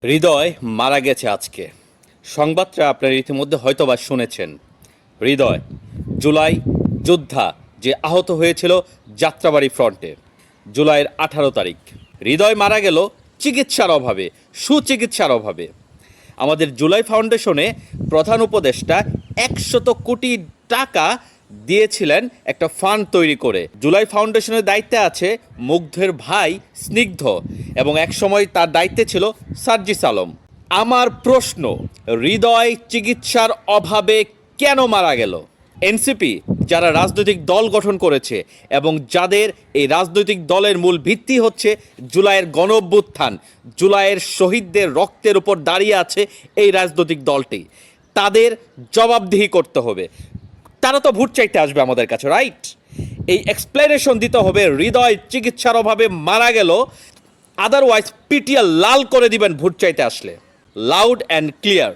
হৃদয় মারা গেছে আজকে। সংবাদটা আপনারা ইতিমধ্যে হয়তোবা শুনেছেন। হৃদয় জুলাই যোদ্ধা যে আহত হয়েছিল যাত্রাবাড়ি ফ্রন্টে, জুলাইয়ের 18 তারিখ। হৃদয় মারা গেল চিকিৎসার অভাবে, সুচিকিৎসার অভাবে। আমাদের জুলাই ফাউন্ডেশনে প্রধান উপদেষ্টা 100 কোটি টাকা দিয়েছিলেন একটা ফান্ড তৈরি করে। জুলাই ফাউন্ডেশনের দায়িত্বে আছে মুগ্ধের ভাই স্নিগ্ধ, এবং একসময় তার দায়িত্বে ছিল সার্জিস আলম। আমার প্রশ্ন, হৃদয় চিকিৎসার অভাবে কেন মারা গেল? এনসিপি যারা রাজনৈতিক দল গঠন করেছে এবং যাদের এই রাজনৈতিক দলের মূল ভিত্তি হচ্ছে জুলাইয়ের গণঅভ্যুত্থান, জুলাইয়ের শহীদদের রক্তের উপর দাঁড়িয়ে আছে এই রাজনৈতিক দলটি, তাদের জবাবদিহি করতে হবে। তারা তো ভোট চাইতে আসবে আমাদের কাছে, রাইট? এই এক্সপ্লেনেশন দিতে হবে হৃদয় চিকিৎসার অভাবে মারা গেল, আদারওয়াইজ পিটিএ লাল করে দিবেন ভোট চাইতে আসলে। Loud and clear.